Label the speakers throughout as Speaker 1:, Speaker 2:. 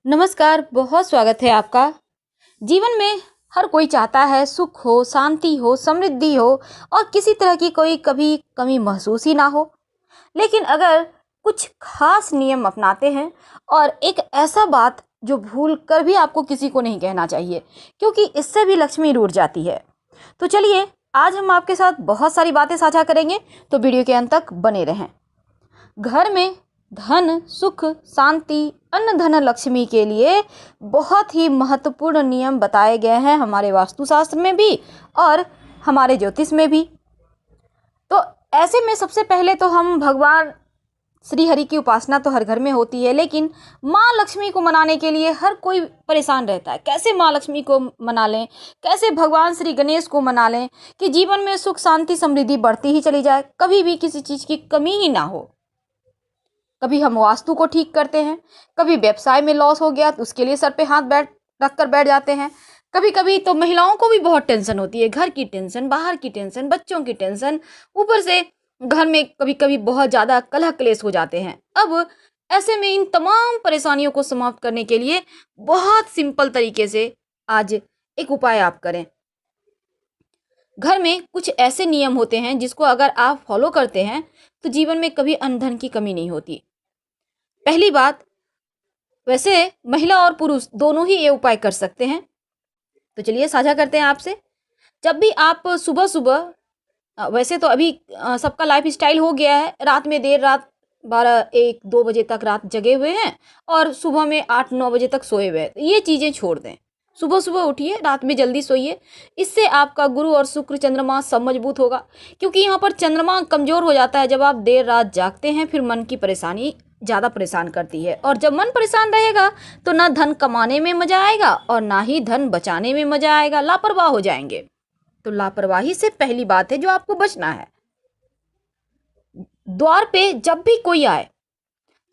Speaker 1: नमस्कार, बहुत स्वागत है आपका। जीवन में हर कोई चाहता है सुख हो, शांति हो, समृद्धि हो और किसी तरह की कोई कभी कमी महसूस ही ना हो। लेकिन अगर कुछ खास नियम अपनाते हैं और एक ऐसा बात जो भूल कर भी आपको किसी को नहीं कहना चाहिए, क्योंकि इससे भी लक्ष्मी रूठ जाती है। तो चलिए, आज हम आपके साथ बहुत सारी बातें साझा करेंगे, तो वीडियो के अंत तक बने रहें। घर में धन, सुख, शांति, अन्न धन लक्ष्मी के लिए बहुत ही महत्वपूर्ण नियम बताए गए हैं हमारे वास्तुशास्त्र में भी और हमारे ज्योतिष में भी। तो ऐसे में सबसे पहले तो हम भगवान श्री हरि की उपासना तो हर घर में होती है, लेकिन माँ लक्ष्मी को मनाने के लिए हर कोई परेशान रहता है। कैसे माँ लक्ष्मी को मना लें, कैसे भगवान श्री गणेश को मना लें कि जीवन में सुख शांति समृद्धि बढ़ती ही चली जाए, कभी भी किसी चीज़ की कमी ही ना हो। कभी हम वास्तु को ठीक करते हैं, कभी व्यवसाय में लॉस हो गया तो उसके लिए सर पे हाथ रख कर बैठ जाते हैं। कभी कभी तो महिलाओं को भी बहुत टेंशन होती है, घर की टेंशन, बाहर की टेंशन, बच्चों की टेंशन, ऊपर से घर में कभी कभी बहुत ज़्यादा कलह क्लेश हो जाते हैं। अब ऐसे में इन तमाम परेशानियों को समाप्त करने के लिए बहुत सिंपल तरीके से आज एक उपाय आप करें। घर में कुछ ऐसे नियम होते हैं जिसको अगर आप फॉलो करते हैं तो जीवन में कभी अन्न धन की कमी नहीं होती। पहली बात, वैसे महिला और पुरुष दोनों ही ये उपाय कर सकते हैं, तो चलिए साझा करते हैं आपसे। जब भी आप सुबह सुबह, वैसे तो अभी सबका लाइफ स्टाइल हो गया है, रात में देर रात 12 1 2 बजे तक रात जगे हुए हैं और सुबह में 8 9 बजे तक सोए हुए हैं। तो ये चीज़ें छोड़ दें, सुबह सुबह उठिए, रात में जल्दी सोइए। इससे आपका गुरु और शुक्र चंद्रमा सब मजबूत होगा, क्योंकि यहाँ पर चंद्रमा कमजोर हो जाता है जब आप देर रात जागते हैं। फिर मन की परेशानी ज़्यादा परेशान करती है, और जब मन परेशान रहेगा तो ना धन कमाने में मजा आएगा और ना ही धन बचाने में मजा आएगा, लापरवाह हो जाएंगे। तो लापरवाही से पहली बात है जो आपको बचना है। द्वार पे जब भी कोई आए,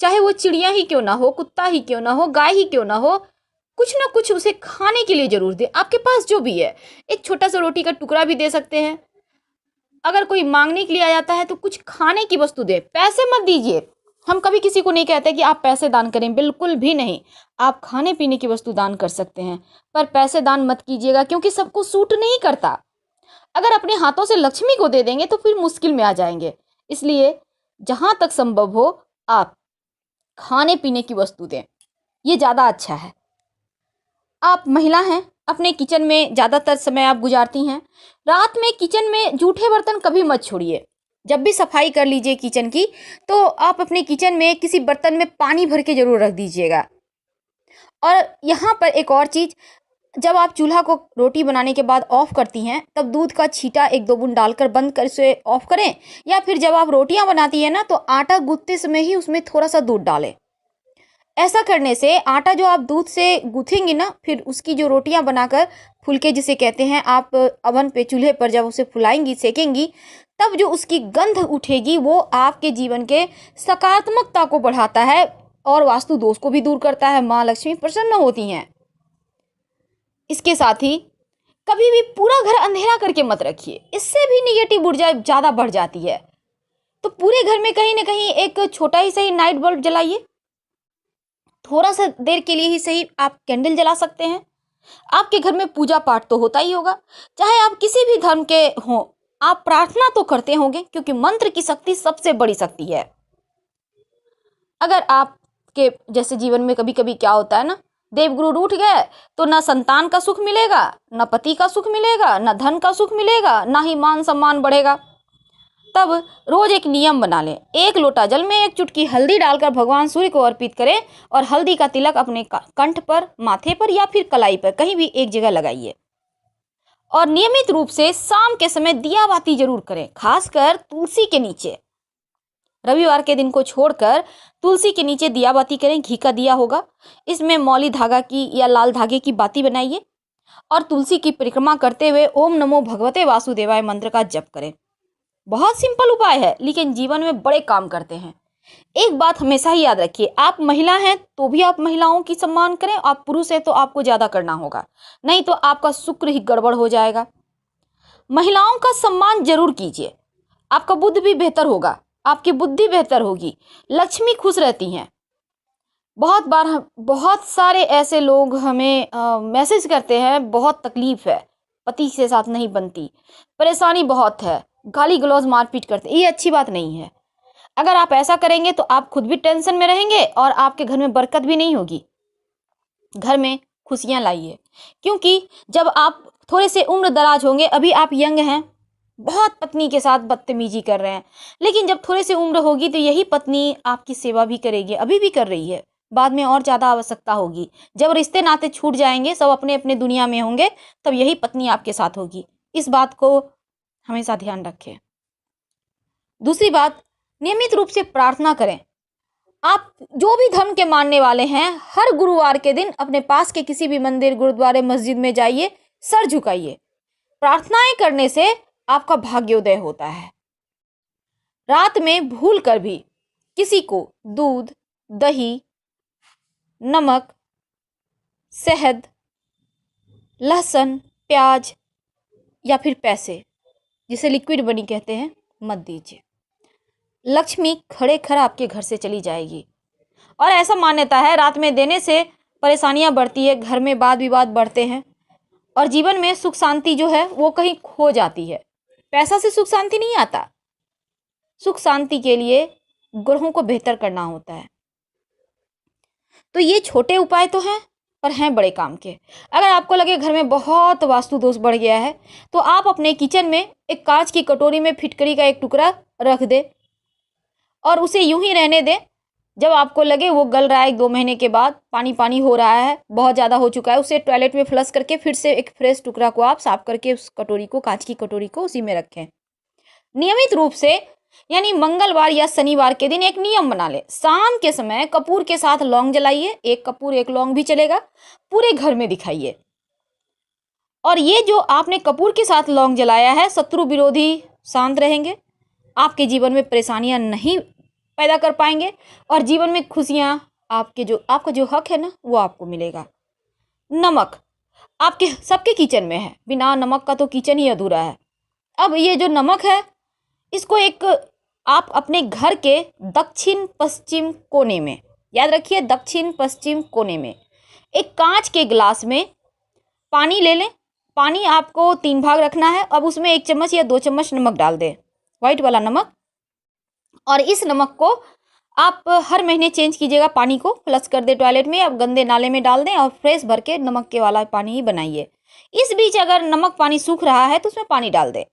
Speaker 1: चाहे वो चिड़िया ही क्यों ना हो, कुत्ता ही क्यों ना हो, गाय ही क्यों ना हो, कुछ ना कुछ उसे खाने के लिए जरूर दे। आपके पास जो भी है, एक छोटा सा रोटी का टुकड़ा भी दे सकते हैं। अगर कोई मांगने के लिए आ जाता है तो कुछ खाने की वस्तु दे, पैसे मत दीजिए। हम कभी किसी को नहीं कहते कि आप पैसे दान करें, बिल्कुल भी नहीं। आप खाने पीने की वस्तु दान कर सकते हैं, पर पैसे दान मत कीजिएगा, क्योंकि सबको सूट नहीं करता। अगर अपने हाथों से लक्ष्मी को दे देंगे तो फिर मुश्किल में आ जाएंगे। इसलिए जहां तक संभव हो आप खाने पीने की वस्तु दें, ये ज़्यादा अच्छा है। आप महिला हैं, अपने किचन में ज़्यादातर समय आप गुजारती हैं। रात में किचन में जूठे बर्तन कभी मत छोड़िए। जब भी सफाई कर लीजिए किचन की, तो आप अपने किचन में किसी बर्तन में पानी भर के ज़रूर रख दीजिएगा। और यहाँ पर एक और चीज़, जब आप चूल्हा को रोटी बनाने के बाद ऑफ करती हैं, तब दूध का छींटा 1 2 बूंद डालकर बंद कर उसे ऑफ करें। या फिर जब आप रोटियां बनाती हैं ना, तो आटा गूंथते समय ही उसमें थोड़ा सा दूध डालें। ऐसा करने से आटा जो आप दूध से गूंथेंगी ना, फिर उसकी जो रोटियां बनाकर फुलके जिसे कहते हैं, आप अवन पे चूल्हे पर जब उसे फुलाएंगी, सेकेंगी, तब जो उसकी गंध उठेगी वो आपके जीवन के सकारात्मकता को बढ़ाता है और वास्तु दोष को भी दूर करता है। माँ लक्ष्मी प्रसन्न होती हैं। इसके साथ ही कभी भी पूरा घर अंधेरा करके मत रखिए, इससे भी निगेटिव ऊर्जा ज़्यादा बढ़ जाती है। तो पूरे घर में कहीं ना कहीं एक छोटा ही सही नाइट बल्ब जलाइए। थोड़ा सा देर के लिए ही सही आप कैंडल जला सकते हैं। आपके घर में पूजा पाठ तो होता ही होगा, चाहे आप किसी भी धर्म के हों, आप प्रार्थना तो करते होंगे, क्योंकि मंत्र की शक्ति सबसे बड़ी शक्ति है। अगर आपके जैसे जीवन में कभी कभी क्या होता है ना, देवगुरु रूठ गए तो ना संतान का सुख मिलेगा, ना पति का सुख मिलेगा, ना धन का सुख मिलेगा, ना ही मान सम्मान बढ़ेगा। तब रोज एक नियम बना लें, 1 लोटा जल में 1 चुटकी हल्दी डालकर भगवान सूर्य को अर्पित करें और हल्दी का तिलक अपने कंठ पर, माथे पर या फिर कलाई पर कहीं भी एक जगह लगाइए। और नियमित रूप से शाम के समय दिया बाती जरूर करें, खासकर तुलसी के नीचे। रविवार के दिन को छोड़कर तुलसी के नीचे दिया बाती करें, घी का दिया होगा, इसमें मौली धागा की या लाल धागे की बाती बनाइए और तुलसी की परिक्रमा करते हुए ओम नमो भगवते वासुदेवाय मंत्र का जप करें। बहुत सिंपल उपाय है, लेकिन जीवन में बड़े काम करते हैं। एक बात हमेशा ही याद रखिए, आप महिला हैं तो भी आप महिलाओं की सम्मान करें, आप पुरुष हैं तो आपको ज्यादा करना होगा, नहीं तो आपका शुक्र ही गड़बड़ हो जाएगा। महिलाओं का सम्मान जरूर कीजिए, आपका बुद्ध भी बेहतर होगा, आपकी बुद्धि बेहतर होगी, लक्ष्मी खुश रहती हैं। बहुत बार बहुत सारे ऐसे लोग हमें मैसेज करते हैं, बहुत तकलीफ है, पति के साथ नहीं बनती, परेशानी बहुत है, गाली गलौज मारपीट करते, ये अच्छी बात नहीं है। अगर आप ऐसा करेंगे तो आप खुद भी टेंशन में रहेंगे और आपके घर में बरकत भी नहीं होगी। घर में खुशियां लाइए, क्योंकि जब आप थोड़े से उम्र दराज होंगे, अभी आप यंग हैं, बहुत पत्नी के साथ बदतमीजी कर रहे हैं, लेकिन जब थोड़े से उम्र होगी तो यही पत्नी आपकी सेवा भी करेगी, अभी भी कर रही है, बाद में और ज़्यादा आवश्यकता होगी। जब रिश्ते नाते छूट जाएंगे, सब अपने अपने दुनिया में होंगे, तब यही पत्नी आपके साथ होगी। इस बात को हमेशा ध्यान रखें। दूसरी बात, नियमित रूप से प्रार्थना करें। आप जो भी धर्म के मानने वाले हैं, हर गुरुवार के दिन अपने पास के किसी भी मंदिर, गुरुद्वारे, मस्जिद में जाइए, सर झुकाइए। प्रार्थनाएं करने से आपका भाग्योदय होता है। रात में भूल कर भी किसी को दूध, दही, नमक, शहद, लहसुन, प्याज या फिर पैसे, जिसे लिक्विड मनी कहते हैं, मत दीजिए। लक्ष्मी खड़े खड़ आपके घर से चली जाएगी। और ऐसा मान्यता है, रात में देने से परेशानियां बढ़ती है, घर में वाद विवाद बढ़ते हैं और जीवन में सुख शांति जो है वो कहीं खो जाती है। पैसा से सुख शांति नहीं आता। सुख शांति के लिए ग्रहों को बेहतर करना होता है। तो ये छोटे उपाय तो हैं, पर हैं बड़े काम के। अगर आपको लगे घर में बहुत वास्तु दोष बढ़ गया है, तो आप अपने किचन में एक कांच की कटोरी में फिटकरी का एक टुकड़ा रख दे और उसे यूं ही रहने दें। जब आपको लगे वो गल रहा है, 1-2 महीने के बाद पानी पानी हो रहा है, बहुत ज़्यादा हो चुका है, उसे टॉयलेट में फ्लश करके फिर से एक फ्रेश टुकड़ा को आप साफ करके उस कटोरी को, कांच की कटोरी को, उसी में रखें। नियमित रूप से, यानी मंगलवार या शनिवार के दिन एक नियम बना ले, शाम के समय कपूर के साथ लौंग जलाइए। 1 कपूर 1 लौंग भी चलेगा, पूरे घर में दिखाइए। और ये जो आपने कपूर के साथ लौंग जलाया है, शत्रु विरोधी शांत रहेंगे, आपके जीवन में परेशानियां नहीं पैदा कर पाएंगे और जीवन में खुशियां, आपका जो हक है ना, वो आपको मिलेगा। नमक आपके सबके किचन में है, बिना नमक का तो किचन ही अधूरा है। अब ये जो नमक है, इसको एक आप अपने घर के दक्षिण पश्चिम कोने में, याद रखिए, दक्षिण पश्चिम कोने में एक कांच के गिलास में पानी ले लें। पानी आपको 3 भाग रखना है। अब उसमें 1 चम्मच या 2 चम्मच नमक डाल दें, व्हाइट वाला नमक। और इस नमक को आप हर महीने चेंज कीजिएगा। पानी को फ्लश कर दे टॉयलेट में या गंदे नाले में डाल दें और फ्रेश भर के नमक के वाला पानी ही बनाइए। इस बीच अगर नमक पानी सूख रहा है तो उसमें पानी डाल दें।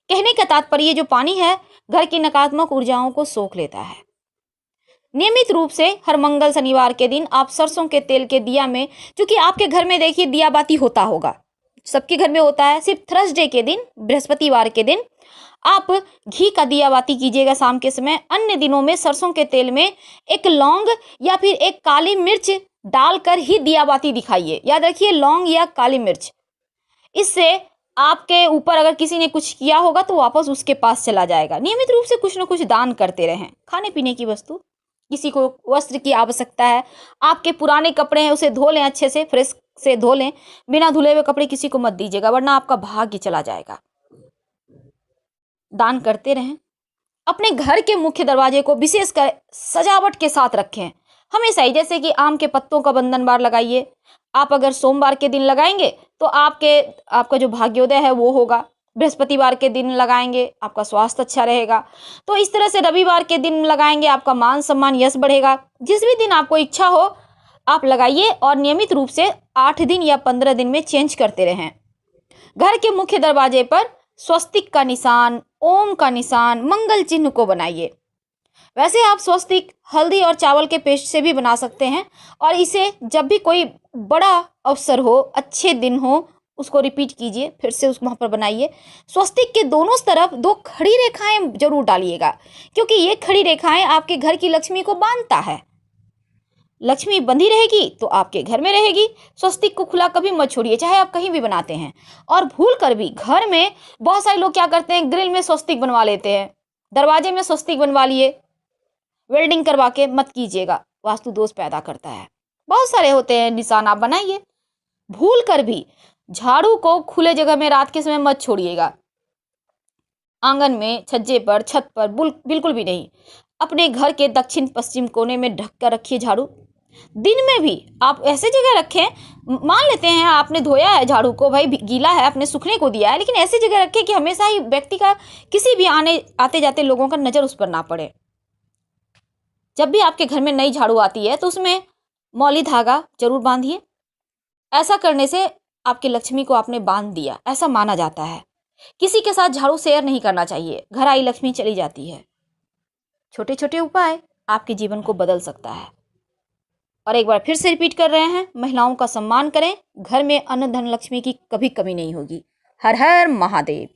Speaker 1: कहने का तात्पर्य, जो पानी है घर की नकारात्मक ऊर्जाओं को सोख लेता है। नियमित रूप से हर मंगल शनिवार के दिन आप सरसों के तेल के दिया में, क्योंकि आपके घर में देखिए दिया बाती होता होगा, सबके घर में होता है, सिर्फ थर्सडे के दिन, बृहस्पतिवार के दिन आप घी का दिया बाती कीजिएगा शाम के समय। अन्य दिनों में सरसों के तेल में एक लौंग या फिर एक काली मिर्च डालकर ही दिया बाती दिखाइए। याद रखिए, लौंग या काली मिर्च। इससे आपके ऊपर अगर किसी ने कुछ किया होगा तो वापस उसके पास चला जाएगा। नियमित रूप से कुछ न कुछ दान करते रहें। खाने पीने की वस्तु, किसी को वस्त्र की आवश्यकता है, आपके पुराने कपड़े हैं उसे धो लें, अच्छे से फ्रेश से धो लें। बिना धुले हुए कपड़े किसी को मत दीजिएगा, वरना आपका भाग्य चला जाएगा। दान करते रहें। अपने घर के मुख्य दरवाजे को विशेषकर सजावट के साथ रखें हमेशा ही, जैसे कि आम के पत्तों का बंधन बार लगाइए। आप अगर सोमवार के दिन लगाएंगे तो आपका जो भाग्योदय है वो होगा। बृहस्पतिवार के दिन लगाएंगे, आपका स्वास्थ्य अच्छा रहेगा। तो इस तरह से रविवार के दिन लगाएंगे, आपका मान सम्मान यश बढ़ेगा। जिस भी दिन आपको इच्छा हो आप लगाइए और नियमित रूप से 8 दिन या 15 दिन में चेंज करते रहें। घर के मुख्य दरवाजे पर स्वस्तिक का निशान, ओम का निशान, मंगल चिन्ह को बनाइए। वैसे आप स्वस्तिक हल्दी और चावल के पेस्ट से भी बना सकते हैं और इसे जब भी कोई बड़ा अवसर हो, अच्छे दिन हो, उसको रिपीट कीजिए, फिर से उस वहाँ पर बनाइए। स्वस्तिक के दोनों तरफ 2 खड़ी रेखाएं जरूर डालिएगा, क्योंकि ये खड़ी रेखाएं आपके घर की लक्ष्मी को बांधता है। लक्ष्मी बंधी रहेगी तो आपके घर में रहेगी। स्वस्तिक को खुला कभी मत छोड़िए, चाहे आप कहीं भी बनाते हैं। और भूल कर भी घर में बहुत सारे लोग क्या करते हैं, ग्रिल में स्वस्तिक बनवा लेते हैं, दरवाजे में स्वस्तिक बनवा लिए, वेल्डिंग करवा के मत कीजिएगा, वास्तु दोष पैदा करता है। बहुत सारे होते हैं निशान, आप बनाइए। भूल कर भी झाड़ू को खुले जगह में रात के समय मत छोड़िएगा, आंगन में, छज्जे पर, छत पर बिल्कुल भी नहीं। अपने घर के दक्षिण पश्चिम कोने में ढक कर रखिए झाड़ू। दिन में भी आप ऐसे जगह रखें, मान लेते हैं आपने धोया है झाड़ू को, भाई गीला है, आपने सूखने को दिया है, लेकिन ऐसी जगह रखें कि हमेशा ही व्यक्ति का, किसी भी आते जाते लोगों का नज़र उस पर ना पड़े। जब भी आपके घर में नई झाड़ू आती है तो उसमें मौली धागा जरूर बांधिए। ऐसा करने से आपकी लक्ष्मी को आपने बांध दिया, ऐसा माना जाता है। किसी के साथ झाड़ू शेयर नहीं करना चाहिए, घर आई लक्ष्मी चली जाती है। छोटे छोटे उपाय आपके जीवन को बदल सकता है। और एक बार फिर से रिपीट कर रहे हैं, महिलाओं का सम्मान करें, घर में अन्न धन लक्ष्मी की कभी कमी नहीं होगी। हर हर महादेव।